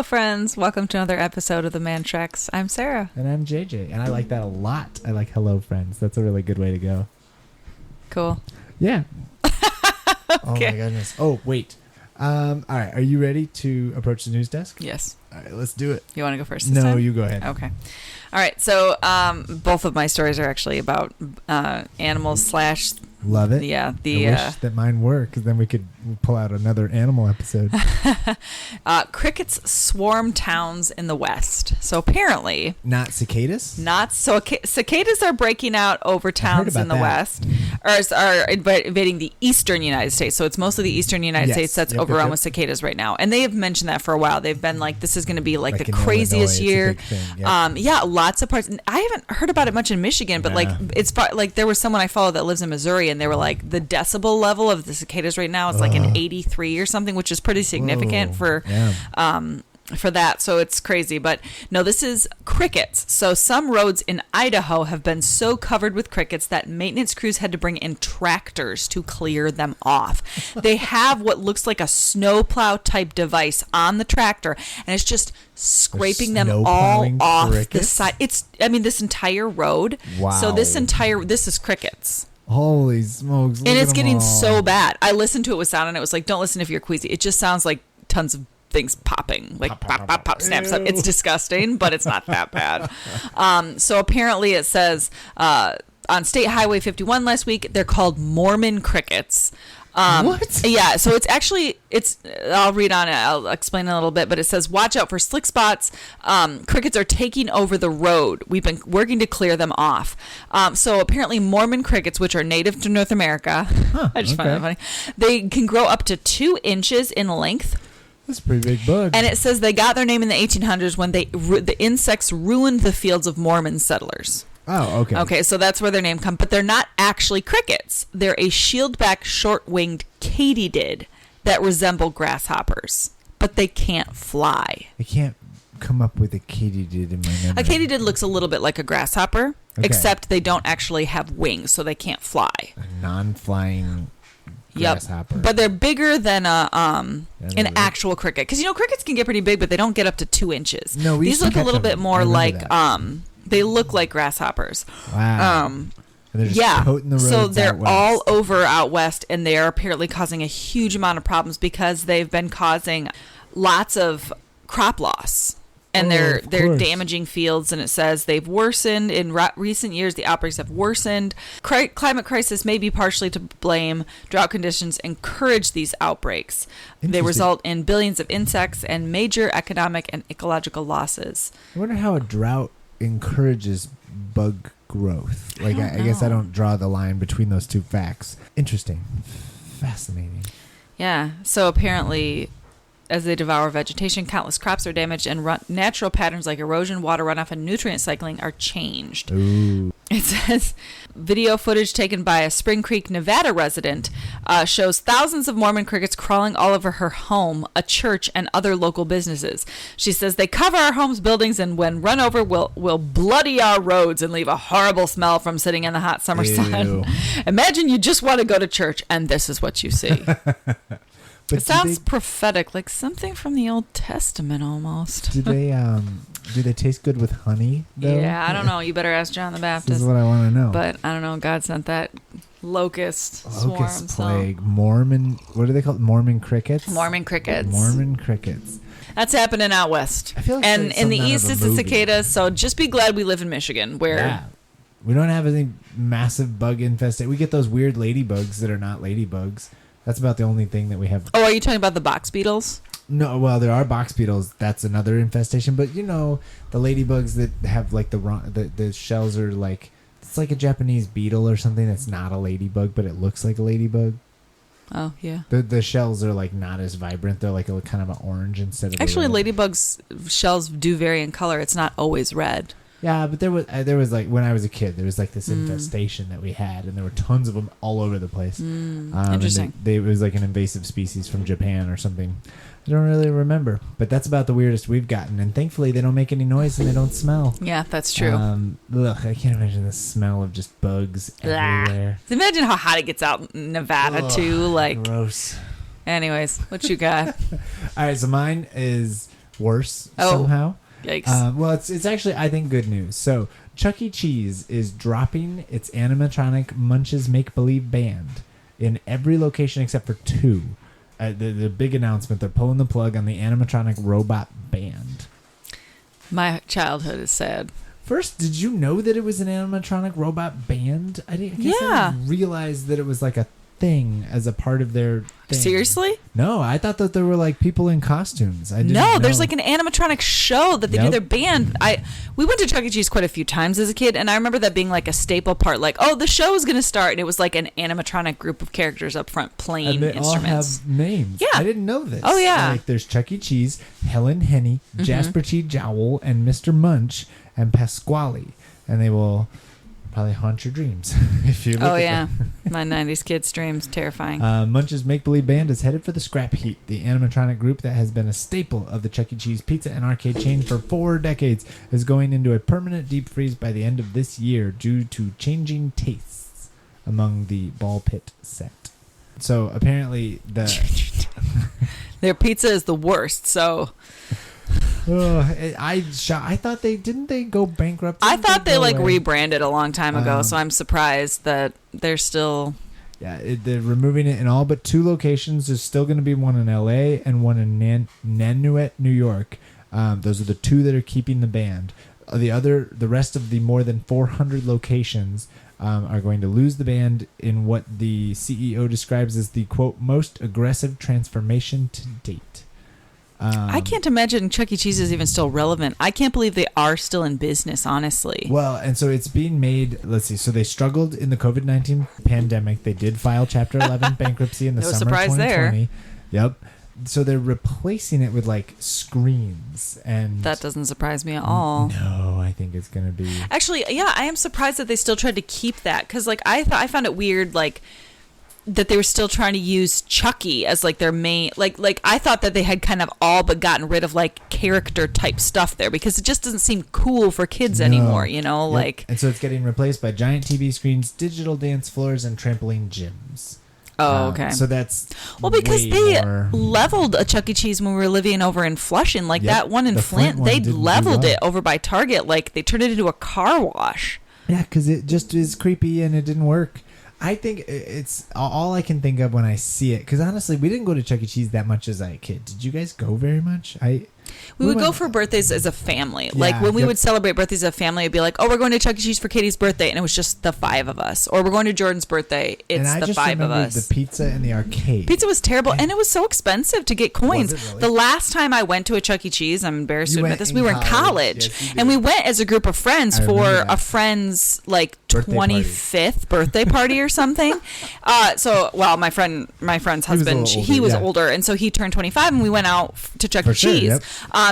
Hello, friends. Welcome to another episode of The Man Treks. I'm Sarah. And I'm JJ. And I like that a lot. I like hello, friends. That's a really good way to go. Cool. Yeah. Okay. Oh, my goodness. Oh, wait. All right. Are you ready to approach the news desk? Yes. All right. Let's do it. You want to go first this time? No, you go ahead. Okay. All right. So both of my stories are actually about animals slash... Love it. Yeah. I wish that mine were, because then we could pull out another animal episode. Crickets swarm towns in the West. So apparently... Not cicadas? Cicadas are breaking out over towns in the West. Or are invading the eastern United States. So it's mostly the eastern United States that's overrun with cicadas right now. And they have mentioned that for a while. They've been like, this is going to be like the craziest year. Yeah, lots of parts. I haven't heard about it much in Michigan, but it's like there was someone I follow that lives in Missouri, and they were like, the decibel level of the cicadas right now is like an 83 or something, which is pretty significant for that. So it's crazy. But no, this is crickets. So some roads in Idaho have been so covered with crickets that maintenance crews had to bring in tractors to clear them off. They have what looks like a snowplow type device on the tractor, and it's just scraping them all off the side. This entire road. Wow. So this is crickets. Holy smokes. And it's getting so bad. I listened to it with sound, and it was like, don't listen if you're queasy. It just sounds like tons of things popping, like pop, snaps up. It's disgusting, but it's not that bad. So apparently it says on State Highway 51 last week, they're called Mormon crickets. What? Yeah, so I'll read on it. I'll explain a little bit, but it says, watch out for slick spots. Crickets are taking over the road. We've been working to clear them off. So apparently Mormon crickets, which are native to North America, I just find that funny, they can grow up to 2 inches in length. That's a pretty big bug. And it says they got their name in the 1800s when the insects ruined the fields of Mormon settlers. Oh, okay. Okay, so that's where their name comes. But they're not actually crickets. They're a shield-back, short-winged katydid that resemble grasshoppers. But they can't fly. I can't come up with a katydid in my memory. A katydid looks a little bit like a grasshopper, except they don't actually have wings, so they can't fly. A non-flying grasshopper. But they're bigger than an actual cricket. Because, crickets can get pretty big, but they don't get up to 2 inches. No, these look a little bit more like... They look like grasshoppers. Wow. And they're just coating the roads so they're out west. all over out west, and they are apparently causing a huge amount of problems because they've been causing lots of crop loss. And they're damaging fields, and it says they've worsened. In recent years, the outbreaks have worsened. Climate crisis may be partially to blame. Drought conditions encourage these outbreaks. They result in billions of insects and major economic and ecological losses. I wonder how a drought encourages bug growth. I guess I don't draw the line between those two facts. Interesting. Fascinating. Yeah. So apparently, as they devour vegetation, countless crops are damaged, and natural patterns like erosion, water runoff, and nutrient cycling are changed. Ooh. It says video footage taken by a Spring Creek, Nevada resident shows thousands of Mormon crickets crawling all over her home, a church, and other local businesses. She says they cover our homes, buildings, and when run over will bloody our roads and leave a horrible smell from sitting in the hot summer sun. Imagine you just want to go to church, and this is what you see. It sounds prophetic, like something from the Old Testament almost. Do they taste good with honey, though? Yeah, I don't know. You better ask John the Baptist. This is what I want to know. But I don't know. God sent that locust swarm. Plague. So. Mormon, what are they called? Mormon crickets? Mormon crickets. Mormon crickets. That's happening out west. I feel like and in the east, it's the cicadas. So just be glad we live in Michigan, where... Yeah. We don't have any massive bug infestation. We get those weird ladybugs that are not ladybugs. That's about the only thing that we have. Oh, are you talking about the box beetles? No, well, there are box beetles. That's another infestation. But, the ladybugs that have, like, the shells are, like... It's like a Japanese beetle or something that's not a ladybug, but it looks like a ladybug. Oh, yeah. The shells are, like, not as vibrant. They're, like, a kind of an orange instead of Actually, ladybugs' shells do vary in color. It's not always red. Yeah, but there was like, when I was a kid, there was like this infestation that we had, and there were tons of them all over the place. Interesting. It was like an invasive species from Japan or something. I don't really remember, but that's about the weirdest we've gotten, and thankfully they don't make any noise and they don't smell. Yeah, that's true. I can't imagine the smell of just bugs everywhere. So imagine how hot it gets out in Nevada too. Like, gross. Anyways, what you got? All right, so mine is worse somehow. Yikes. Well, it's actually, I think, good news. So Chuck E. Cheese is dropping its animatronic Munch's Make Believe Band in every location except for 2. The big announcement, they're pulling the plug on the animatronic robot band. My childhood is sad. First, did you know that it was an animatronic robot band? I didn't realize that it was like a thing as a part of their thing. Seriously? No, I thought that there were like people in costumes. I didn't know. There's like an animatronic show that they do their band. We went to Chuck E. Cheese quite a few times as a kid, and I remember that being like a staple part. Like, the show is going to start, and it was like an animatronic group of characters up front playing and they instruments. All have names. Yeah, I didn't know this. Oh yeah, like there's Chuck E. Cheese, Helen Henny, Jasper T. Jowl, and Mr. Munch and Pasquale, and they will probably haunt your dreams if you look at them. My 90s kids' dreams. Terrifying. Munch's Make Believe Band is headed for the scrap heap. The animatronic group that has been a staple of the Chuck E. Cheese pizza and arcade chain for 4 decades is going into a permanent deep freeze by the end of this year due to changing tastes among the ball pit set. So apparently their pizza is the worst, so... I thought they go bankrupt. I thought they rebranded a long time ago, so I'm surprised that they're still. Yeah, they're removing it in all but 2 locations. There's still going to be one in L.A. and one in Nanuet, New York. Those are the 2 that are keeping the band. The rest of the more than 400 locations are going to lose the band in what the CEO describes as the quote most aggressive transformation to date. I can't imagine Chuck E. Cheese is even still relevant. I can't believe they are still in business, honestly. Well, and so it's being made, let's see, so they struggled in the COVID-19 pandemic. They did file Chapter 11 bankruptcy in the summer of 2020. There. Yep. So they're replacing it with like screens, and that doesn't surprise me at all. No, I think it's going to be... Actually, yeah, I am surprised that they still tried to keep that, because like I found it weird, like... that they were still trying to use Chucky as like their main like I thought that they had kind of all but gotten rid of like character type stuff there, because it just doesn't seem cool for kids anymore, like. And so it's getting replaced by giant TV screens, digital dance floors, and trampoline gyms. Oh, okay. So that's because they leveled a Chuck E. Cheese when we were living over in Flushing, like that one in Flint. They leveled it over by Target, like they turned it into a car wash. Yeah, because it just is creepy and it didn't work. I think it's all I can think of when I see it. Because honestly, we didn't go to Chuck E. Cheese that much as a kid. Did you guys go very much? We would go for birthdays as a family. Like when we would celebrate birthdays as a family, it'd be like, we're going to Chuck E. Cheese for Katie's birthday, and it was just the 5 of us. Or we're going to Jordan's birthday, it's the 5 of us. The pizza and the arcade. Pizza was terrible, and it was so expensive to get coins. Was it really? The last time I went to a Chuck E. Cheese, I'm embarrassed to admit this, we were in college, and we went as a group of friends for a friend's like 25th birthday party or something. My friend's husband, he was older, and so he turned 25, and we went out to Chuck E. Cheese. Yep.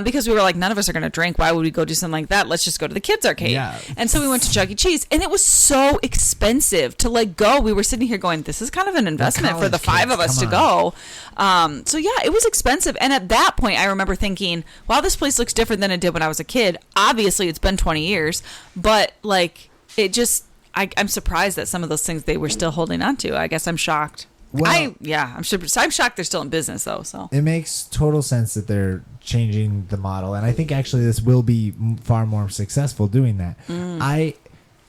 Because we were like, none of us are going to drink. Why would we go do something like that? Let's just go to the kids' arcade. Yeah. And so we went to Chuck E. Cheese, and it was so expensive to like go. We were sitting here going, this is kind of an investment for the 5 of us to go. So yeah, it was expensive. And at that point, I remember thinking, wow, this place looks different than it did when I was a kid. Obviously, it's been 20 years, but like it just, I'm surprised that some of those things they were still holding on to. I guess I'm shocked. Well, I'm shocked they're still in business though. So it makes total sense that they're changing the model, and I think actually this will be far more successful doing that. I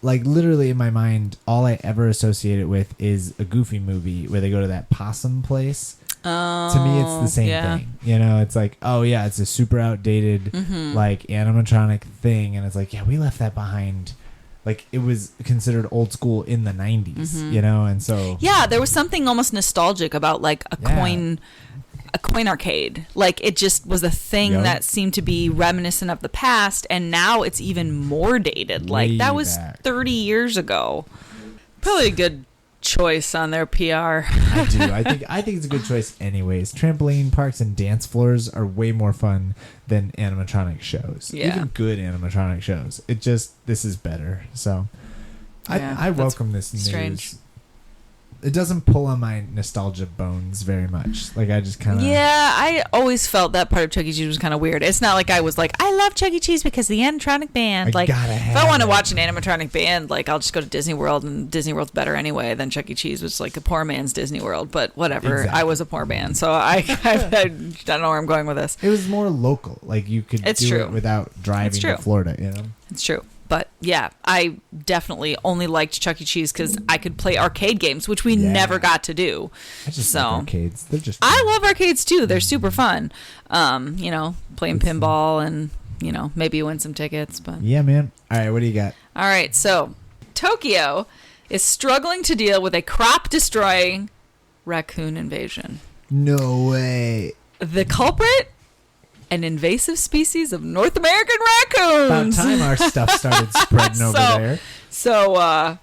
like literally in my mind, all I ever associate it with is a Goofy movie where they go to that possum place. To me, it's the same thing. It's like, it's a super outdated like animatronic thing, and it's like, we left that behind. Like it was considered old school in the 90s, and so there was something almost nostalgic about like a coin arcade. Like it just was a thing that seemed to be reminiscent of the past, and now it's even more dated. Like that was 30 years ago. Probably a good choice on their PR. I do. I think it's a good choice anyways. Trampoline parks and dance floors are way more fun than animatronic shows. Yeah. Even good animatronic shows. This is better. So I welcome this news. Strange. It doesn't pull on my nostalgia bones very much. Like, I just kind of... Yeah, I always felt that part of Chuck E. Cheese was kind of weird. It's not like I was like, I love Chuck E. Cheese because the animatronic band. Like, if I want to watch an animatronic band, like, I'll just go to Disney World, and Disney World's better anyway than Chuck E. Cheese, which is like a poor man's Disney World. But whatever. Exactly. I was a poor man, so I don't know where I'm going with this. It was more local. Like, you could do it without driving to Florida, you know? It's true. But yeah, I definitely only liked Chuck E. Cheese because I could play arcade games, which we never got to do. I just like arcades. They're just fun. I love arcades too. They're super fun. You know, playing pinball and, you know, maybe you win some tickets. But yeah, man. All right, what do you got? All right, so Tokyo is struggling to deal with a crop-destroying raccoon invasion. No way. The culprit? An invasive species of North American raccoons. About time our stuff started spreading over there. So,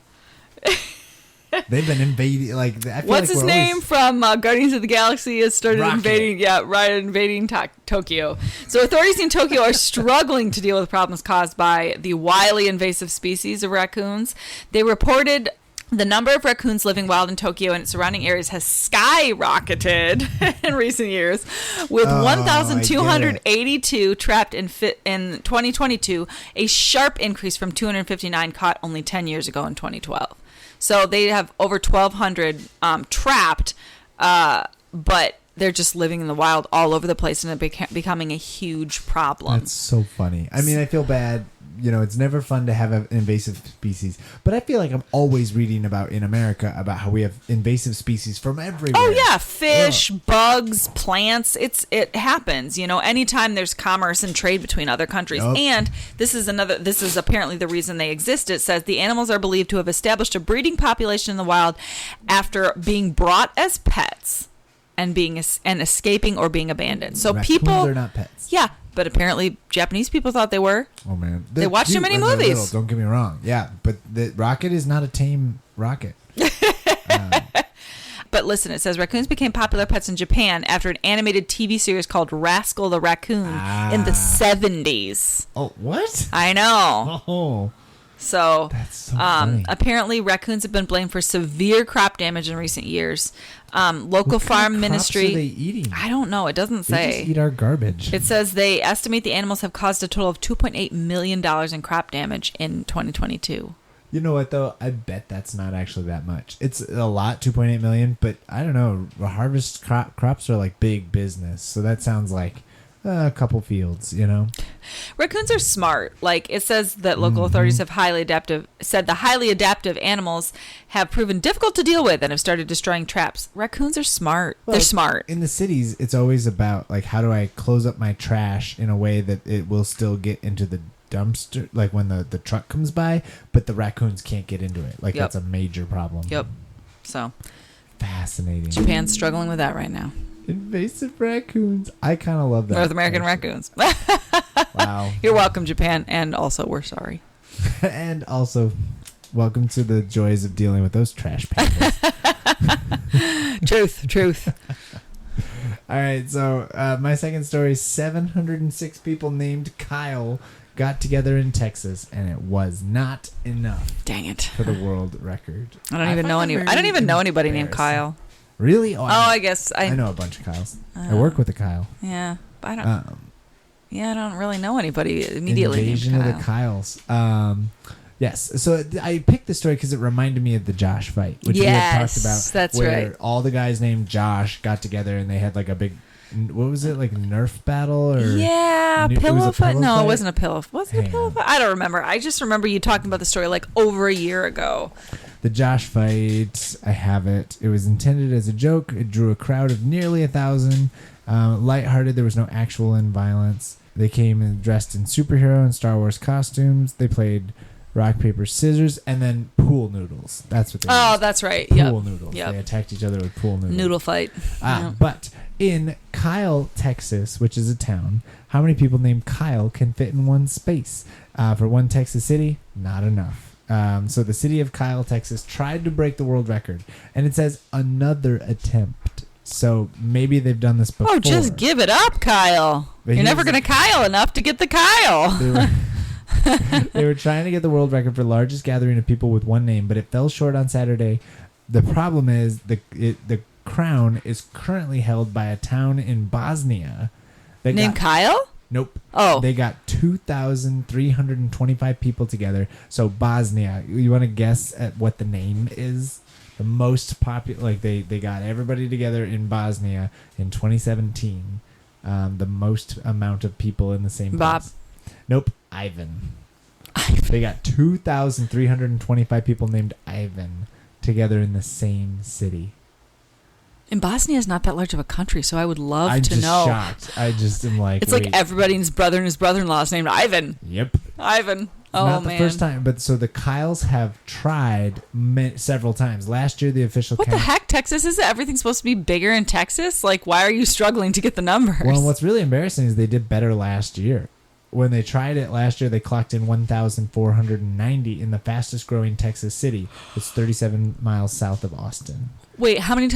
they've been invading, like... I feel what's like his name from Guardians of the Galaxy has started invading Tokyo. So authorities in Tokyo are struggling to deal with problems caused by the wildly invasive species of raccoons. They reported... The number of raccoons living wild in Tokyo and its surrounding areas has skyrocketed in recent years, with 1,282 trapped in 2022, a sharp increase from 259 caught only 10 years ago in 2012. So they have over 1,200 trapped, but they're just living in the wild all over the place, and it's becoming a huge problem. That's so funny. I mean, I feel bad. You know, it's never fun to have an invasive species, but I feel like I'm always reading in America about how we have invasive species from everywhere. Oh yeah, fish, bugs, plants. It happens. You know, anytime there's commerce and trade between other countries. Yep. And this is apparently the reason they exist. It says the animals are believed to have established a breeding population in the wild after being brought as pets and escaping or being abandoned. So Raccoons are not pets. Yeah. But apparently Japanese people thought they were. Oh, man. They watched too many movies. Little, don't get me wrong. Yeah, but the rocket is not a tame rocket. But listen, it says raccoons became popular pets in Japan after an animated TV series called Rascal the Raccoon in the 70s. Oh, what? I know. Oh. So, that's so funny. Apparently raccoons have been blamed for severe crop damage in recent years. Local farm ministry. What are they eating? I don't know. It doesn't say. They just eat our garbage. It says they estimate the animals have caused a total of $2.8 million in crop damage in 2022. You know what, though? I bet that's not actually that much. It's a lot, 2.8 million, but I don't know. Harvest crops are like big business, so that sounds like a couple fields, you know? Raccoons are smart. Like, it says that local authorities have said the highly adaptive animals have proven difficult to deal with and have started destroying traps. Raccoons are smart. Well, they're smart. In the cities, it's always about, like, how do I close up my trash in a way that it will still get into the dumpster, like when the truck comes by, but the raccoons can't get into it. Like, that's a major problem. Yep. So. Fascinating. Japan's struggling with that right now. Invasive raccoons. I kind of love that. North American raccoons. Wow. You're welcome, Japan. And also, we're sorry. And also, welcome to the joys of dealing with those trash pandas. Truth. All right. So, my second story, 706 people named Kyle got together in Texas, and it was not enough. Dang it. For the world record. I don't even know anybody named Kyle. Really? I guess I know a bunch of Kyles. I work with a Kyle. Yeah, but I don't. I don't really know anybody immediately Invasion named of the Kyles. Yes. So I picked this story because it reminded me of the Josh fight, which we had talked about. That's where right. All the guys named Josh got together and they had like a big, what was it, like Nerf battle or? Yeah, pillow fight. No, it wasn't a pillow. Was it a pillow fight? I don't remember. I just remember you talking about the story like over a year ago. The Josh fight, I have it. It was intended as a joke. It drew a crowd of nearly 1,000. Lighthearted, there was no actual violence. They came dressed in superhero and Star Wars costumes. They played rock, paper, scissors, and then pool noodles. That's what they used. Oh, that's right. Pool noodles. Yep. They attacked each other with pool noodles. Noodle fight. But in Kyle, Texas, which is a town, how many people named Kyle can fit in one space? For one Texas city, not enough. So the city of Kyle, Texas tried to break the world record, and it says another attempt. So maybe they've done this before. Oh, just give it up, Kyle. You're never going to Kyle enough to get the Kyle. They were trying to get the world record for largest gathering of people with one name, but it fell short on Saturday The problem is the crown is currently held by a town in Bosnia. Named Kyle? Nope. Oh. They got 2,325 people together. So Bosnia, you want to guess at what the name is? The most popular, like they got everybody together in Bosnia in 2017. The most amount of people in the same place. Bob. Nope. Ivan. They got 2,325 people named Ivan together in the same city. And Bosnia is not that large of a country, so I would love to know. I'm just shocked. I just am like, it's like everybody and his brother and his brother-in-law is named Ivan. Yep. Ivan. Oh, not the man. first time, but so the Kyles have tried several times. Last year, the official What count. the heck? Texas? Is everything supposed to be bigger in Texas? Like, why are you struggling to get the numbers? Well, what's really embarrassing is they did better last year. When they tried it last year, they clocked in 1,490 in the fastest growing Texas city. It's 37 miles south of Austin. Wait, how many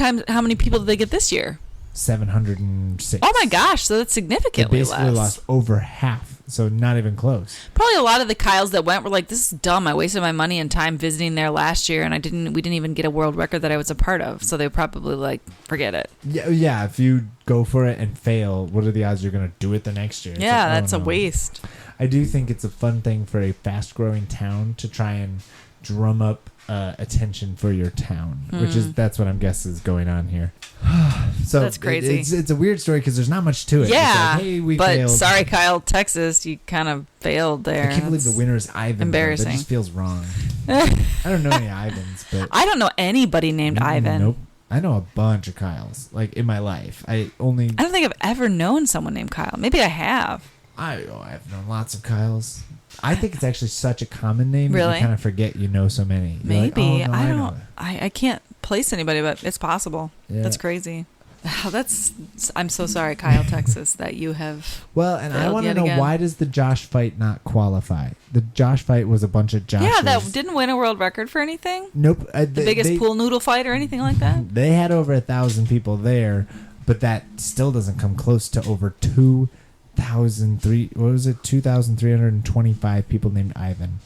people did they get this year? 706. Oh my gosh, so that's significantly they basically less. lost over half, so not even close. Probably a lot of the Kyles that went were like, this is dumb. I wasted my money and time visiting there last year, and we didn't even get a world record that I was a part of. So they probably like, forget it. Yeah. If you go for it and fail, what are the odds you're going to do it the next year? Yeah, that's a waste. I do think it's a fun thing for a fast-growing town to try and drum up attention for your town, that's what I'm guessing is going on here. So that's crazy. It's a weird story because there's not much to it. Yeah, it's like, hey, we but failed. Sorry, Kyle, Texas, you kind of failed there. I can't believe the winner is Ivan. Embarrassing. That just feels wrong. I don't know any Ivans, but I don't know anybody named Ivan. Nope. I know a bunch of Kyles, like in my life. I don't think I've ever known someone named Kyle. Maybe I have. I've known lots of Kyles. I think it's actually such a common name really? that you kind of forget you know so many. You're Maybe. like, oh, no, I can't place anybody, but it's possible. Yeah. That's crazy. I'm so sorry, Kyle, Texas, that you have. Well, and I want to know, why does the Josh fight not qualify? The Josh fight was a bunch of Joshes. Yeah, that didn't win a world record for anything. Nope. The biggest pool noodle fight or anything like that. They had over 1,000 people there, but that still doesn't come close to over 2,325 people named Ivan.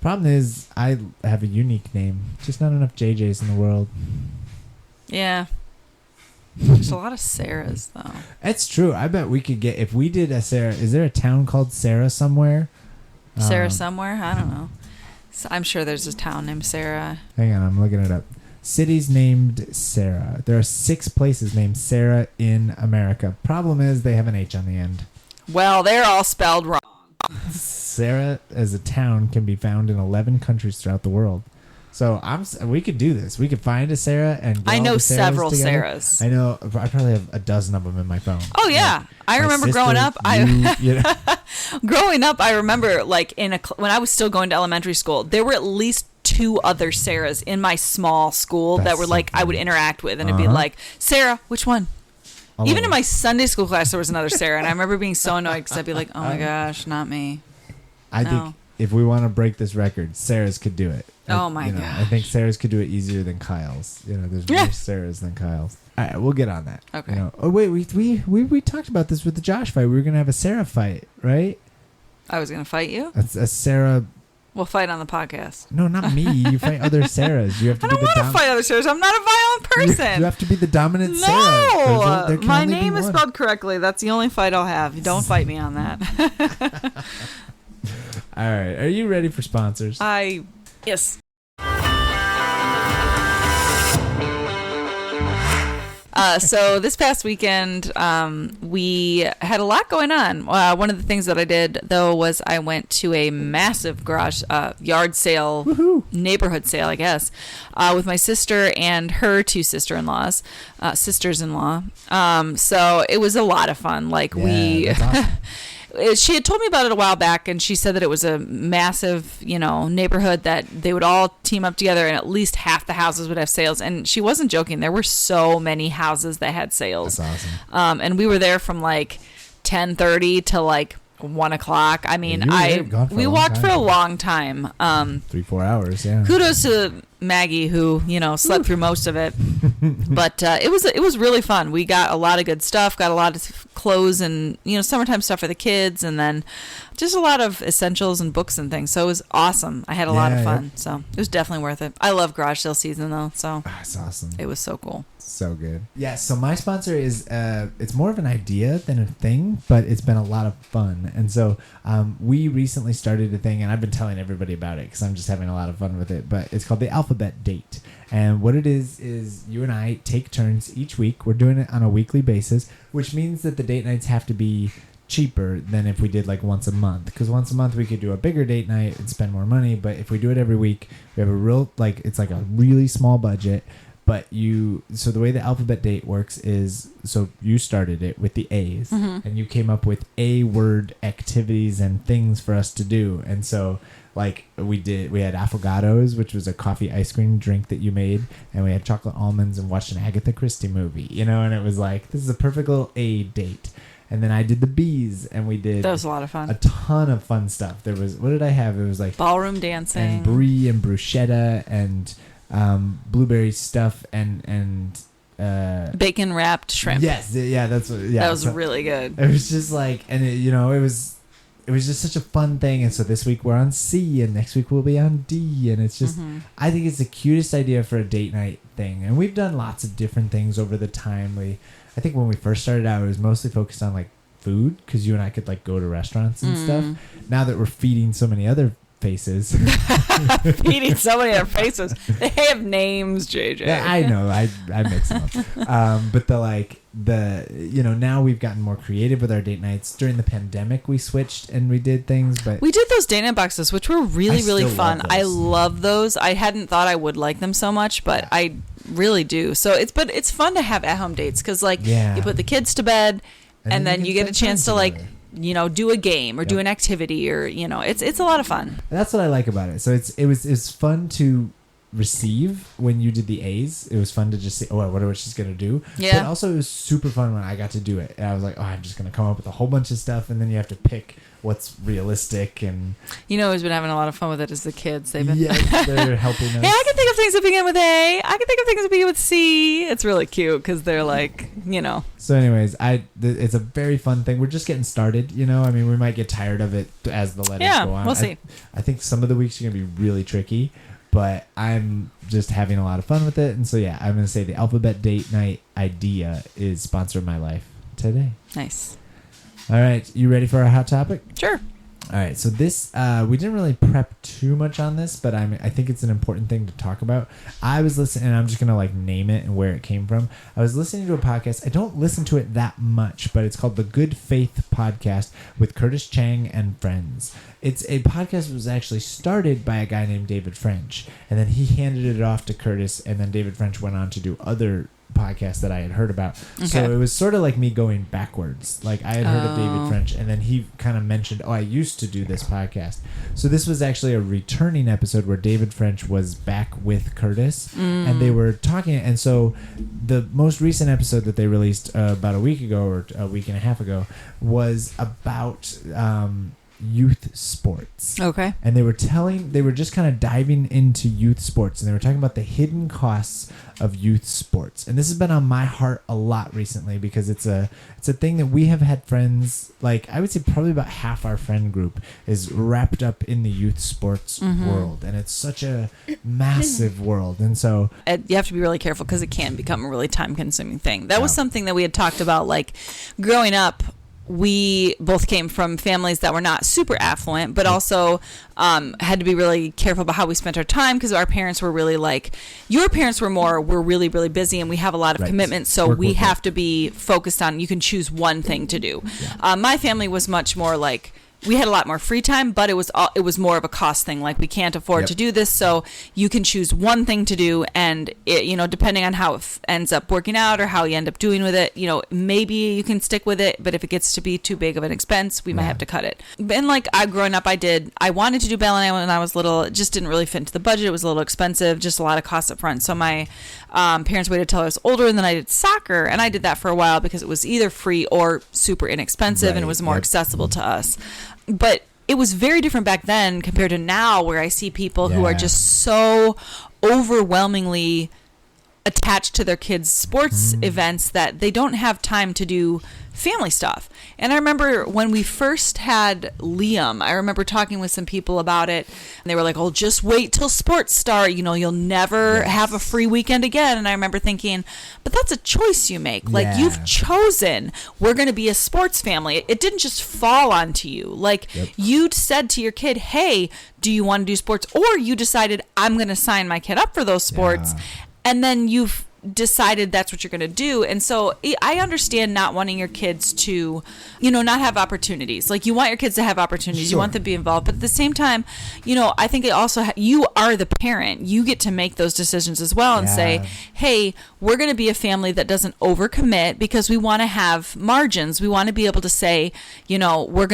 Problem is, I have a unique name. Just not enough JJs in the world. Yeah. There's a lot of Sarahs, though. That's true. I bet we could get, if we did a Sarah, is there a town called Sarah somewhere? Sarah somewhere? I don't know. So I'm sure there's a town named Sarah. Hang on, I'm looking it up. Cities named Sarah. There are 6 places named Sarah in America. Problem is, they have an H on the end. Well, they're all spelled wrong. Sarah as a town can be found in 11 countries throughout the world. So we could do this. We could find a Sarah and get I know all the several together. Sarahs. I know. I probably have a dozen of them in my phone. Oh yeah, like, I remember growing up. Growing up, I remember like when I was still going to elementary school, there were at least 2 other Sarahs in my small school that were like I would interact with, and it'd be like, Sarah, which one? Even in my Sunday school class, there was another Sarah, and I remember being so annoyed because I'd be like, oh my gosh, not me. I think if we want to break this record, Sarahs could do it. Oh my gosh. I think Sarahs could do it easier than Kyle's. There's more Sarahs than Kyle's. All right, we'll get on that. Okay. Oh wait, we talked about this with the Josh fight. We were gonna have a Sarah fight, right? I was gonna fight you. A Sarah. We'll fight on the podcast. No, not me. You fight other Sarahs. You have to. I don't want to fight other Sarahs. I'm not a violent person. You have to be the dominant Sarah. No, my name is spelled correctly. That's the only fight I'll have. Don't fight me on that. All right. Are you ready for sponsors? Yes. So this past weekend, we had a lot going on. One of the things that I did, though, was I went to a massive yard sale, neighborhood sale, I guess, with my sister and her 2 sisters-in-law. So it was a lot of fun. That's awesome. She had told me about it a while back, and she said that it was a massive, neighborhood that they would all team up together, and at least half the houses would have sales. And she wasn't joking. There were so many houses that had sales. That's awesome. And we were there from 10:30 to 1 o'clock. I mean, we walked for a long time. 3-4 hours. Yeah. Kudos to Maggie, who, slept through most of it. But it was really fun. We got a lot of good stuff, got a lot of clothes and, summertime stuff for the kids, and then just a lot of essentials and books and things. So it was awesome. I had a lot of fun. So it was definitely worth it. I love garage sale season, though. So that's awesome. It was so cool. So good. Yeah, so my sponsor is, it's more of an idea than a thing, but it's been a lot of fun. And so we recently started a thing, and I've been telling everybody about it because I'm just having a lot of fun with it, but it's called the Alphabet Date. And what it is you and I take turns each week. We're doing it on a weekly basis, which means that the date nights have to be cheaper than if we did like once a month, because once a month we could do a bigger date night and spend more money, but if we do it every week, we have a real, like, it's like a really small budget. But so the way the Alphabet Date works is, so you started it with the A's, and you came up with A-word activities and things for us to do. And so, like, we had affogatos, which was a coffee ice cream drink that you made, and we had chocolate almonds and watched an Agatha Christie movie, and it was like, this is a perfect little A date. And then I did the B's, and we did... That was a lot of fun. A ton of fun stuff. There was... What did I have? It was like... Ballroom dancing. And brie and bruschetta and blueberry stuff and bacon wrapped shrimp. Yes. Yeah, that's what... Yeah, that was really good. It was just like... And it was just such a fun thing. And so this week we're on C, and next week we'll be on D. And it's just... I think it's the cutest idea for a date night thing. And we've done lots of different things over the time. I think when we first started out, it was mostly focused on like food, because you and I could like go to restaurants and stuff. Now that we're feeding so many other faces, feeding so many other faces, they have names, JJ. Yeah, I know, I mix them up. But now we've gotten more creative with our date nights. During the pandemic, we switched and we did things, but we did those date night boxes, which were really fun. I love those. I hadn't thought I would like them so much, but I really do. So it's fun to have at home dates, because you put the kids to bed, and then you get a chance to do a game or do an activity, or it's a lot of fun. That's what I like about it. So it's fun to receive when you did the A's. It was fun to just say, oh, I wonder what she's gonna do. Yeah. But also it was super fun when I got to do it. And I was like, oh, I'm just gonna come up with a whole bunch of stuff, and then you have to pick what's realistic. And who's been having a lot of fun with it is the kids. They've been they're helping us. Hey, I can think of things that begin with A. I can think of things that begin with C. It's really cute because they're like, So anyways, it's a very fun thing. We're just getting started, I mean, we might get tired of it as the letters go on. We'll see. I think some of the weeks are gonna be really tricky, but I'm just having a lot of fun with it. And so I'm gonna say the Alphabet Date Night idea is sponsored my life today. Nice. All right, you ready for our hot topic? Sure. All right, so this we didn't really prep too much on this, but I think it's an important thing to talk about. I was listening, and I'm just gonna name it and where it came from. I was listening to a podcast. I don't listen to it that much, but it's called the Good Faith Podcast with Curtis Chang and friends. It's a podcast that was actually started by a guy named David French, and then he handed it off to Curtis, and then David French went on to do other podcast that I had heard about. Okay. So it was sort of like me going backwards. Like I had heard of David French, and then he kind of mentioned, I used to do this podcast. So this was actually a returning episode where David French was back with Curtis, and they were talking. And so the most recent episode that they released about a week ago or a week and a half ago was about youth sports. Okay. And they were just kind of diving into youth sports, and they were talking about the hidden costs of youth sports. And this has been on my heart a lot recently, because it's a thing that we have had friends, like I would say probably about half our friend group is wrapped up in the youth sports world, and it's such a massive world. And so you have to be really careful, because it can become a really time consuming thing. That was something that we had talked about, like growing up. We both came from families that were not super affluent, but also had to be really careful about how we spent our time, because our parents were really like, your parents were really, really busy, and we have a lot of commitments, so we have to be focused on, you can choose one thing to do. Yeah. My family was much more like, we had a lot more free time, but it was more of a cost thing. Like, we can't afford to do this, so you can choose one thing to do, and it, depending on how it ends up working out or how you end up doing with it, maybe you can stick with it. But if it gets to be too big of an expense, we might have to cut it. And like growing up, I wanted to do ballet when I was little. It just didn't really fit into the budget. It was a little expensive, just a lot of costs up front. So my parents waited till I was older, and then I did soccer, and I did that for a while because it was either free or super inexpensive, and it was more accessible to us. But it was very different back then compared to now, where I see people who are just so overwhelmingly attached to their kids' sports events that they don't have time to do family stuff. And I remember when we first had Liam, I remember talking with some people about it, and they were like, oh, just wait till sports start. You know, you'll never have a free weekend again. And I remember thinking, but that's a choice you make. Like, you've chosen, we're going to be a sports family. It didn't just fall onto you. Like, you said to your kid, hey, do you want to do sports? Or you decided, I'm going to sign my kid up for those sports. And then you've decided that's what you're going to do. And so I understand not wanting your kids to, you know, not have opportunities. Like, you want your kids to have opportunities. You want them to be involved. But at the same time, you know, I think it also, you are the parent. You get to make those decisions as well and say, hey, we're going to be a family that doesn't overcommit because we want to have margins. We want to be able to say, you know, we're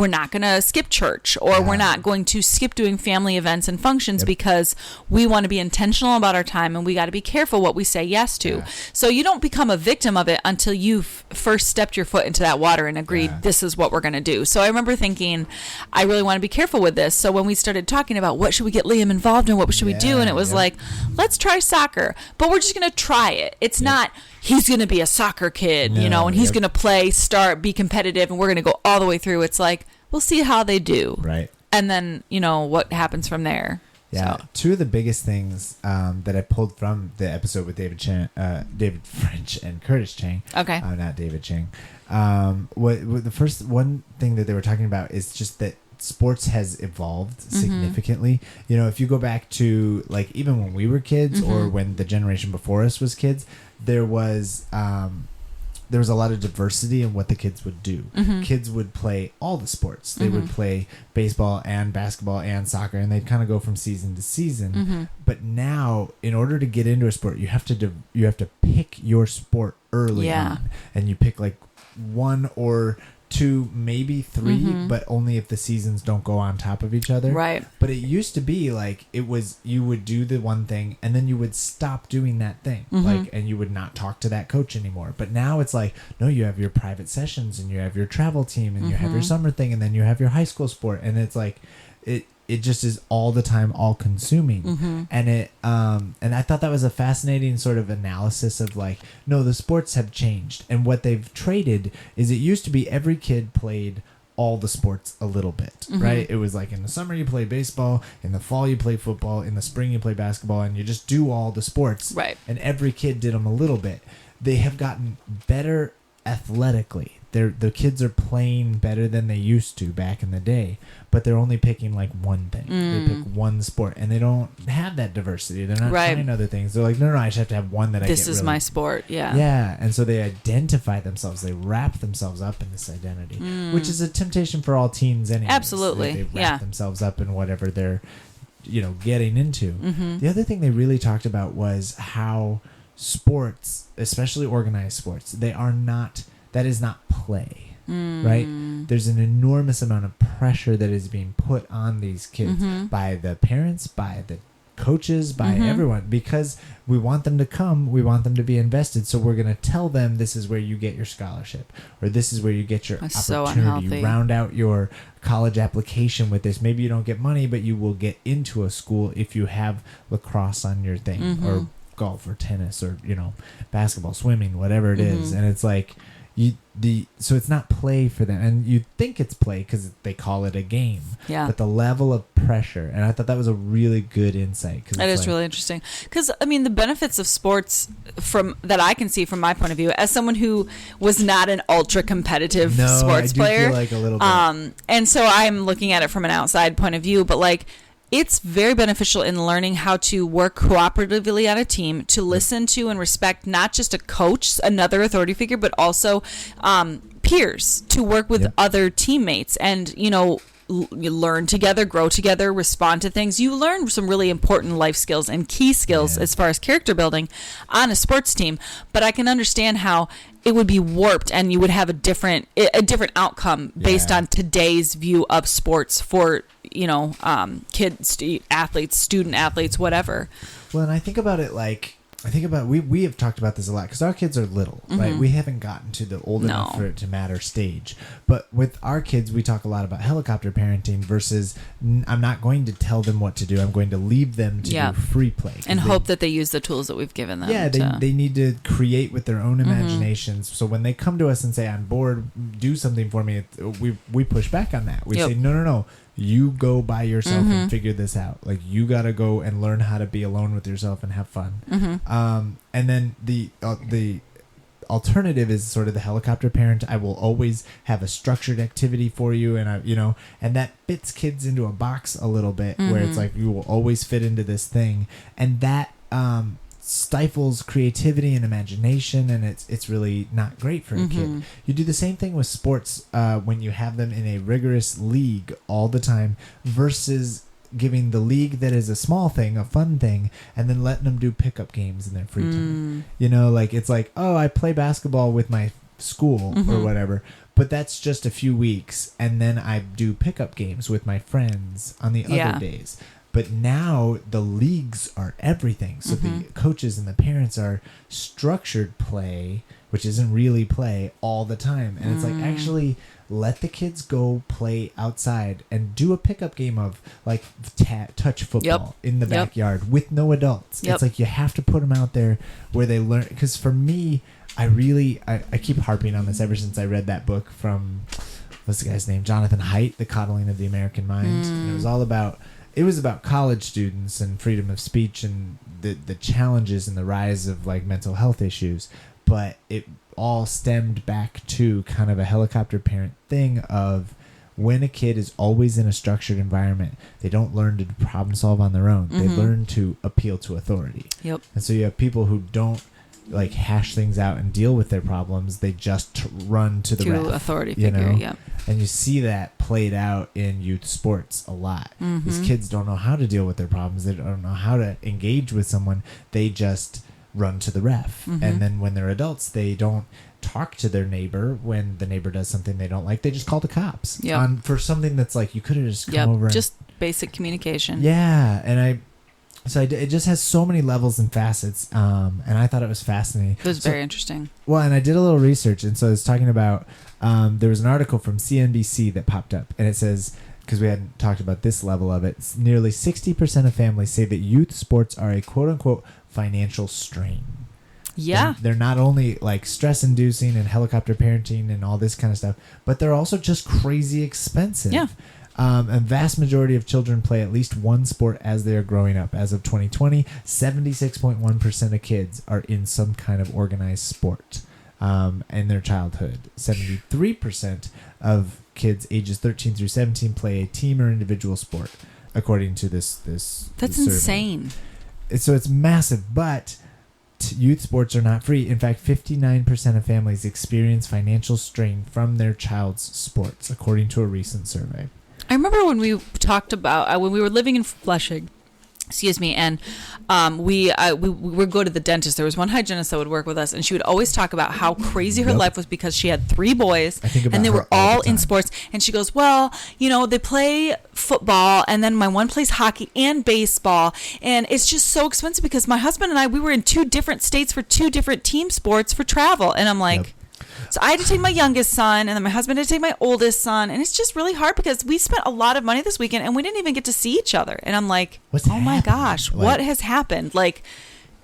not going to skip church, or we're not going to skip doing family events and functions because we want to be intentional about our time, and we got to be careful what we say yes to. So you don't become a victim of it until you've first stepped your foot into that water and agreed this is what we're going to do. So I remember thinking, I really want to be careful with this. So when we started talking about what should we get Liam involved in, what should we do, and it was like, let's try soccer, but we're just going to try it. It's not he's going to be a soccer kid, you know, and he's going to play, start, be competitive, and we're going to go all the way through. It's like, we'll see how they do. Right. And then, you know, what happens from there. Yeah, so. Two of the biggest things that I pulled from the episode with David French and Curtis Chang. Okay. Not David Chang. What the first one thing that they were talking about is just that sports has evolved significantly. You know, if you go back to, like, even when we were kids or when the generation before us was kids, there was a lot of diversity in what the kids would do. Kids would play all the sports. They would play baseball and basketball and soccer, and they'd kind of go from season to season. But now, in order to get into a sport, you have to pick your sport early on, and you pick like one or two, maybe three, but only if the seasons don't go on top of each other. Right. But it used to be like, it was, you would do the one thing and then you would stop doing that thing, like, and you would not talk to that coach anymore. But now it's like, no, you have your private sessions and you have your travel team and you have your summer thing and then you have your high school sport, and it's like it just is all the time, all consuming. And and I thought that was a fascinating sort of analysis of, like, no, the sports have changed, and what they've traded is, it used to be every kid played all the sports a little bit, right? It was like, in the summer you play baseball, in the fall you play football, in the spring you play basketball, and you just do all the sports. Right. And every kid did them a little bit. They have gotten better athletically. The kids are playing better than they used to back in the day, but they're only picking like one thing. They pick one sport, and they don't have that diversity. They're not trying other things. They're like, no, I just have to have one that I get This is my sport, Yeah, and so they identify themselves. They wrap themselves up in this identity, which is a temptation for all teens anyway. Absolutely, They wrap themselves up in whatever they're, you know, getting into. The other thing they really talked about was how sports, especially organized sports, that is not play, right? There's an enormous amount of pressure that is being put on these kids by the parents, by the coaches, by everyone, because we want them to come, we want them to be invested, so we're going to tell them, this is where you get your scholarship, or this is where you get your opportunity. You round out your college application with this. Maybe you don't get money, but you will get into a school if you have lacrosse on your thing, or golf, or tennis, or, you know, basketball, swimming, whatever it is. And it's like, so it's not play for them, and you think it's play because they call it a game. But the level of pressure, and I thought that was a really good insight. That is really interesting, because I mean, the benefits of sports that I can see from my point of view, as someone who was not an ultra competitive sports player, feel like a little bit. And so I'm looking at it from an outside point of view, but like, it's very beneficial in learning how to work cooperatively on a team, to listen to and respect not just a coach, another authority figure, but also peers, to work with other teammates, and, you know, you learn together, grow together, respond to things. You learn some really important life skills and key skills as far as character building on a sports team. But I can understand how it would be warped, and you would have a different outcome based on today's view of sports for, you know, kids, athletes, student athletes, whatever. Well, and I think about it like, I think about we have talked about this a lot because our kids are little, right? We haven't gotten to the old enough for it to matter stage. But with our kids, we talk a lot about helicopter parenting versus I'm not going to tell them what to do. I'm going to leave them to do free play and hope that they use the tools that we've given them. Yeah, they need to create with their own imaginations. So when they come to us and say, "I'm bored, do something for me," we push back on that. We say, "No. You go by yourself and figure this out. Like, you got to go and learn how to be alone with yourself and have fun." And then the alternative is sort of the helicopter parent. I will always have a structured activity for you, and and that fits kids into a box a little bit, where it's like you will always fit into this thing, and that stifles creativity and imagination, and it's really not great for a kid. You do the same thing with sports when you have them in a rigorous league all the time versus giving the league that is a small thing, a fun thing, and then letting them do pickup games in their free time. Like it's like, oh, I play basketball with my school or whatever, but that's just a few weeks, and then I do pickup games with my friends on the other days. But now the leagues are everything. So the coaches and the parents are structured play, which isn't really play, all the time. And it's like, actually, let the kids go play outside and do a pickup game of like touch football in the backyard with no adults. It's like you have to put them out there where they learn. Because for me, I keep harping on this ever since I read that book from, what's the guy's name? Jonathan Haidt, The Coddling of the American Mind. And it was all about... It was about college students and freedom of speech and the challenges and the rise of like mental health issues. But it all stemmed back to kind of a helicopter parent thing of when a kid is always in a structured environment, they don't learn to problem solve on their own. They learn to appeal to authority. And so you have people who don't like hash things out and deal with their problems. They just run to the ref, authority figure. And you see that played out in youth sports a lot. These kids don't know how to deal with their problems. They don't know how to engage with someone. They just run to the ref. And then when they're adults, they don't talk to their neighbor when the neighbor does something they don't like. They just call the cops for something that's like, you could have just come over. Just basic communication. Yeah. And it just has so many levels and facets, and I thought it was fascinating. It was very interesting. Well, and I did a little research, and so I was talking about, there was an article from CNBC that popped up, and it says, because we hadn't talked about this level of it, nearly 60% of families say that youth sports are a quote-unquote financial strain. Yeah. They're not only like stress-inducing and helicopter parenting and all this kind of stuff, but they're also just crazy expensive. Yeah. A vast majority of children play at least one sport as they are growing up. As of 2020, 76.1% of kids are in some kind of organized sport in their childhood. 73% of kids ages 13 through 17 play a team or individual sport, according to this That's survey. insane. So it's massive, but youth sports are not free. In fact, 59% of families experience financial strain from their child's sports, according to a recent survey. I remember when we talked about when we were living in Flushing, and we would go to the dentist. There was one hygienist that would work with us, and she would always talk about how crazy her life was because she had 3 boys, and they were all in sports. And she goes, well, they play football, and then my one plays hockey and baseball, and it's just so expensive because my husband and I, we were in 2 different states for 2 different team sports for travel. And I'm like... So I had to take my youngest son, and then my husband had to take my oldest son, and it's just really hard because we spent a lot of money this weekend, and we didn't even get to see each other. And I'm like, my gosh, what has happened? Like,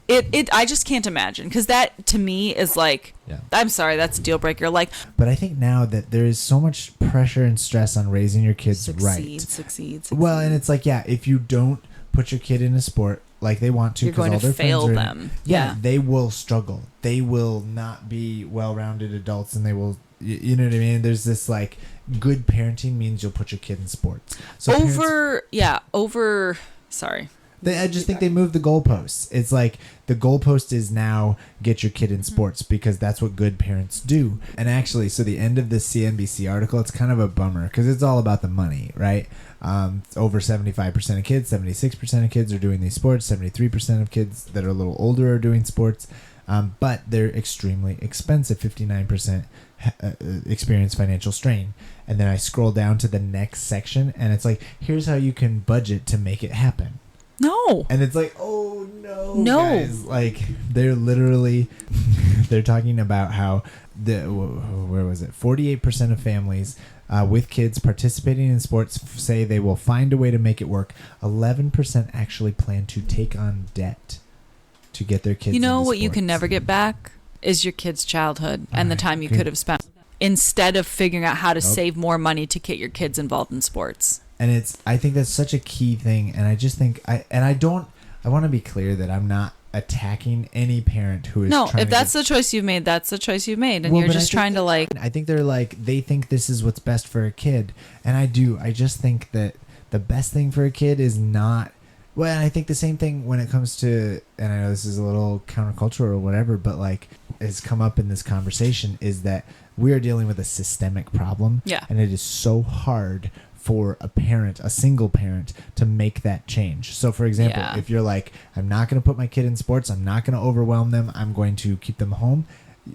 I just can't imagine, because that to me is like, I'm sorry, that's a deal breaker. Like, but I think now that there is so much pressure and stress on raising your kids succeed. Well, and it's like, if you don't put your kid in a sport like they want to, you're going to fail them. They will struggle. They will not be well-rounded adults, and they will, you know what I mean? There's this like, good parenting means you'll put your kid in sports. So sorry. I just think they moved the goalposts. It's like the goalpost is now get your kid in sports because that's what good parents do. And actually, so the end of this CNBC article, it's kind of a bummer because it's all about the money, right? Over 75% of kids, 76% of kids are doing these sports. 73% of kids that are a little older are doing sports. But they're extremely expensive. 59% experience financial strain. And then I scroll down to the next section, and it's like, here's how you can budget to make it happen. No. And it's like, oh no, guys. Like they're talking about how where was it? 48% of families with kids participating in sports say they will find a way to make it work. 11% actually plan to take on debt to get their kids. You know into what sports. you can never get back is your kid's childhood and the time you could have spent instead of figuring out how to save more money to get your kids involved in sports. And I think that's such a key thing. And I just think I want to be clear that I'm not attacking any parent who is if that's the choice you've made, that's the choice you've made, and you're just trying to like. I think they think this is what's best for a kid, and I just think that the best thing for a kid is not. Well, and I think the same thing when it comes to, and I know this is a little countercultural or whatever, but like has come up in this conversation is that we are dealing with a systemic problem, and it is so hard for a single parent to make that change. So for example, if you're like, I'm not going to put my kid in sports, I'm not going to overwhelm them, I'm going to keep them home.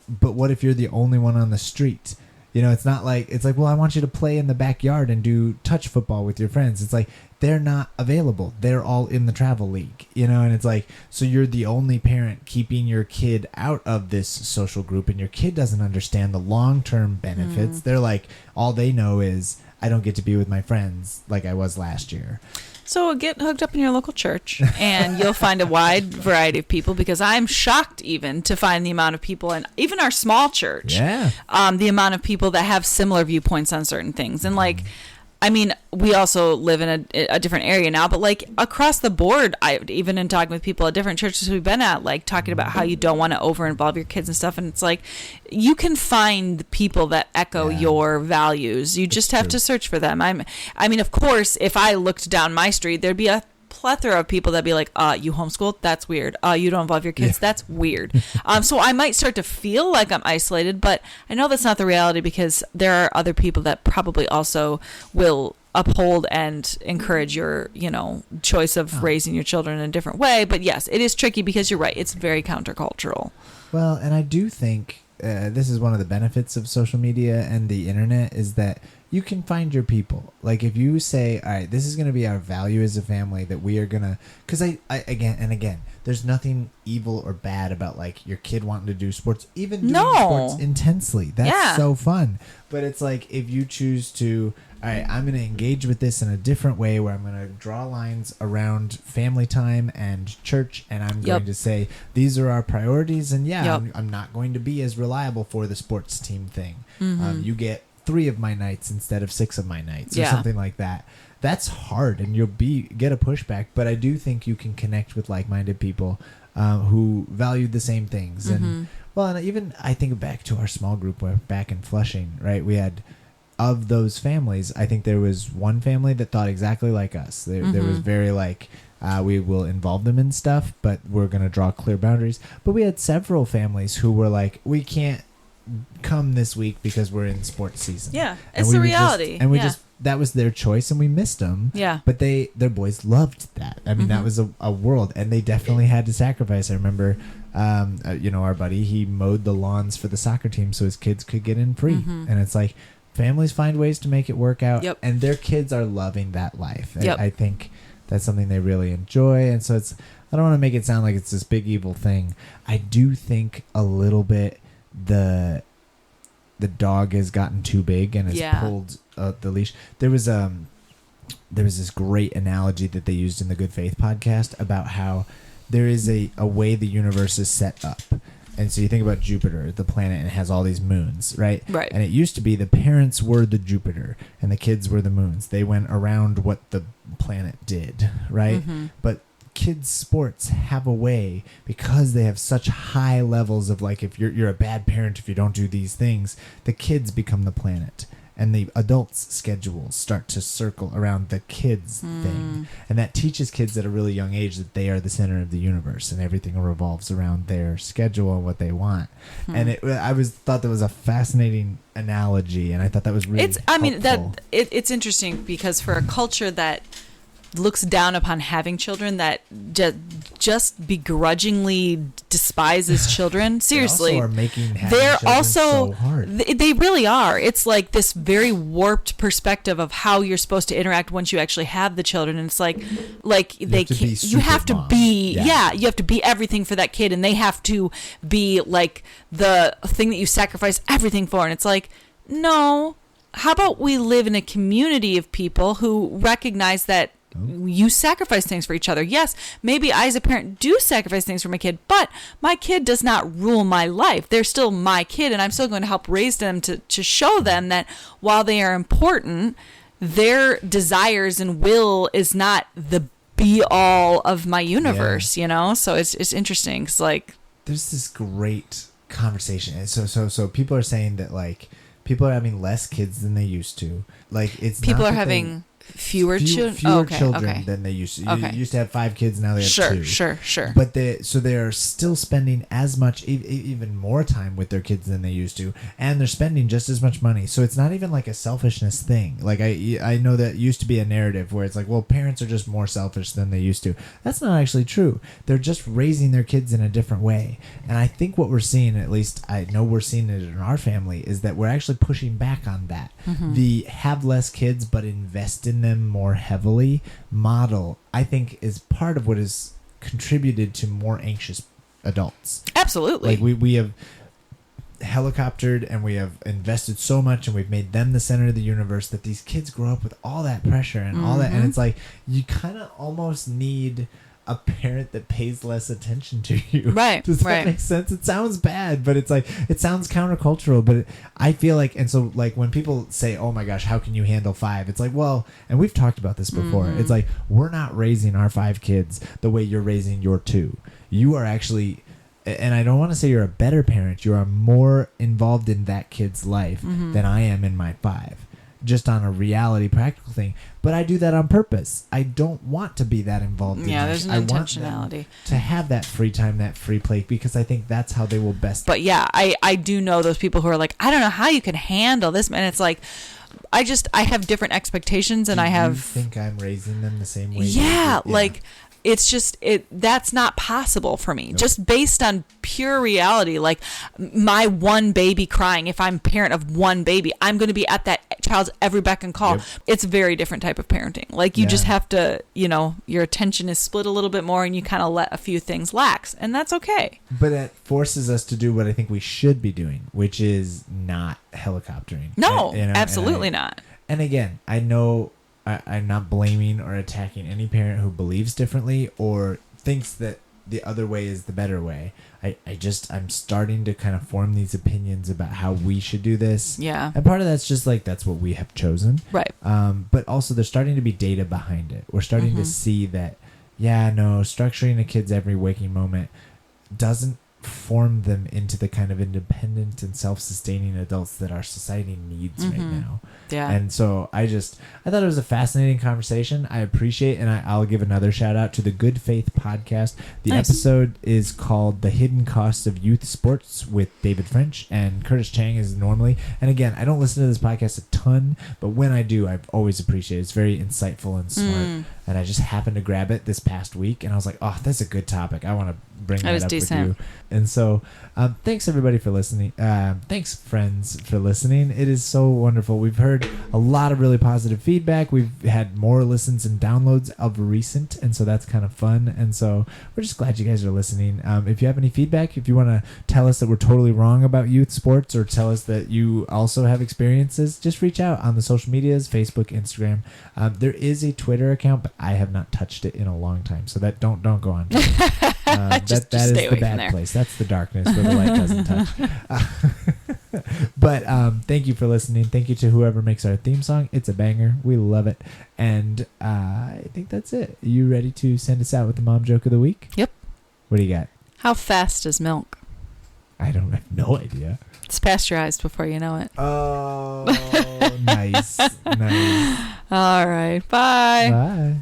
But what if you're the only one on the street? You know, it's like, well, I want you to play in the backyard and do touch football with your friends. It's like, they're not available. They're all in the travel league, you know? And it's like, so you're the only parent keeping your kid out of this social group, and your kid doesn't understand the long-term benefits. They're like, all they know is, I don't get to be with my friends like I was last year. So get hooked up in your local church and you'll find a wide variety of people, because I'm shocked even to find the amount of people in even our small church, the amount of people that have similar viewpoints on certain things. And like, I mean, we also live in a different area now, but like across the board, even in talking with people at different churches we've been at, like talking about how you don't want to over-involve your kids and stuff. And it's like, you can find people that echo your values. You just have to search for them. I mean, of course, if I looked down my street, there'd be a plethora of people that'd be like, you homeschool? That's weird. You don't involve your kids? That's weird. So I might start to feel like I'm isolated, but I know that's not the reality, because there are other people that probably also will uphold and encourage your, choice of raising your children in a different way. But yes, it is tricky, because you're right. It's very countercultural. Well, and I do think this is one of the benefits of social media and the internet, is that you can find your people. Like if you say, all right, this is going to be our value as a family, that we are going to, because I again, there's nothing evil or bad about like your kid wanting to do sports, even doing sports intensely. That's so fun. But it's like, if you choose to, all right, I'm going to engage with this in a different way, where I'm going to draw lines around family time and church, and I'm going to say, these are our priorities, and I'm not going to be as reliable for the sports team thing. You get 3 of my nights instead of 6 of my nights, or something like that. That's hard, and you'll get a pushback, but I do think you can connect with like-minded people who value the same things. And and even I think back to our small group back in Flushing, right? We had, of those families, I think there was one family that thought exactly like us. There was very like, we will involve them in stuff, but we're going to draw clear boundaries. But we had several families who were like, we can't come this week because we're in sports season. It's the reality. And we just, that was their choice, and we missed them. But their boys loved that. I mean, that was a world, and they definitely had to sacrifice. I remember, our buddy, he mowed the lawns for the soccer team so his kids could get in free. And it's like, families find ways to make it work out, and their kids are loving that life. I think that's something they really enjoy. And so I don't want to make it sound like it's this big evil thing. I do think a little bit the dog has gotten too big and has pulled the leash. There was this great analogy that they used in the Good Faith podcast about how there is a way the universe is set up. And so you think about Jupiter, the planet, and it has all these moons, right? Right. And it used to be the parents were the Jupiter and the kids were the moons. They went around what the planet did, right? But kids' sports have a way, because they have such high levels of like, if you're a bad parent if you don't do these things, the kids become the planet, and the adults' schedules start to circle around the kids' thing. And that teaches kids at a really young age that they are the center of the universe, and everything revolves around their schedule and what they want. And I thought that was a fascinating analogy, and I thought that was really helpful. It's interesting, because for a culture that looks down upon having children, that just begrudgingly despises children. Seriously, they also are making they're also so hard. They really are. It's like this very warped perspective of how you're supposed to interact once you actually have the children, and it's like you have to be you have to be everything for that kid, and they have to be like the thing that you sacrifice everything for, and it's like, no. How about we live in a community of people who recognize that you sacrifice things for each other? Yes, maybe I as a parent do sacrifice things for my kid, but my kid does not rule my life. They're still my kid, and I'm still going to help raise them to show them that while they are important, their desires and will is not the be all of my universe, you know? So it's interesting. It's like, there's this great conversation. And so people are saying that, like, people are having less kids than they used to. Like, it's people not are having fewer children children than they used to. You used to have 5 kids, now they have 2. Sure. But they're still spending as much, even more time with their kids than they used to, and they're spending just as much money. So it's not even like a selfishness thing. Like, I know that used to be a narrative where it's like, well, parents are just more selfish than they used to. That's not actually true. They're just raising their kids in a different way. And I think what we're seeing, at least I know we're seeing it in our family, is that we're actually pushing back on that. The have less kids but invest in them more heavily model, I think, is part of what has contributed to more anxious adults. Absolutely. Like, we have helicoptered and we have invested so much, and we've made them the center of the universe, that these kids grow up with all that pressure and all that, and it's like, you kind of almost need a parent that pays less attention to you. Right. Does that make sense? It sounds bad, but it's like, it sounds countercultural, but I feel like, and so, like, when people say, oh my gosh, how can you handle 5? It's like, well, and we've talked about this before. It's like, we're not raising our 5 kids the way you're raising your 2. You are actually, and I don't want to say you're a better parent, you are more involved in that kid's life than I am in my 5. Just on a reality, practical thing. But I do that on purpose. I don't want to be that involved in there's an intentionality. To have that free time, that free play, because I think that's how they will best. But yeah, I do know those people who are like, I don't know how you can handle this. And it's like, I have different expectations, and You think I'm raising them the same way? Yeah, like, it's just, that's not possible for me. Nope. Just based on pure reality. Like, my one baby crying, if I'm parent of one baby, I'm going to be at that child's every beck and call. Yep. It's a very different type of parenting. Like, you just have to, your attention is split a little bit more, and you kind of let a few things lax, and that's okay. But it forces us to do what I think we should be doing, which is not helicoptering. No, absolutely not. And again, I know I'm not blaming or attacking any parent who believes differently or thinks that the other way is the better way. I'm starting to kind of form these opinions about how we should do this. Yeah. And part of that's just like, that's what we have chosen. Right. But also there's starting to be data behind it. We're starting to see that, structuring a kid's every waking moment doesn't form them into the kind of independent and self-sustaining adults that our society needs right now. Yeah. And so I thought it was a fascinating conversation. I appreciate, and I'll give another shout out to the Good Faith podcast. The episode is called The Hidden Costs of Youth Sports with David French, and Curtis Chang is normally. And again, I don't listen to this podcast a ton, but when I do, I always appreciate it. It's very insightful and smart. And I just happened to grab it this past week, and I was like, oh, that's a good topic. I want to bring that up with you. And so thanks everybody for listening. Thanks friends for listening. It is so wonderful. We've heard a lot of really positive feedback. We've had more listens and downloads of recent, and so that's kind of fun. And so we're just glad you guys are listening. If you have any feedback, if you want to tell us that we're totally wrong about youth sports, or tell us that you also have experiences, just reach out on the social medias, Facebook, Instagram. There is a Twitter account, but I have not touched it in a long time, so that don't go on. That is the bad place. That's the darkness where the light doesn't touch. But thank you for listening. Thank you to whoever makes our theme song. It's a banger. We love it. And I think that's it. You ready to send us out with the mom joke of the week? Yep. What do you got? How fast is milk? I have no idea. It's pasteurized before you know it. Oh, nice. Nice. All right. Bye. Bye.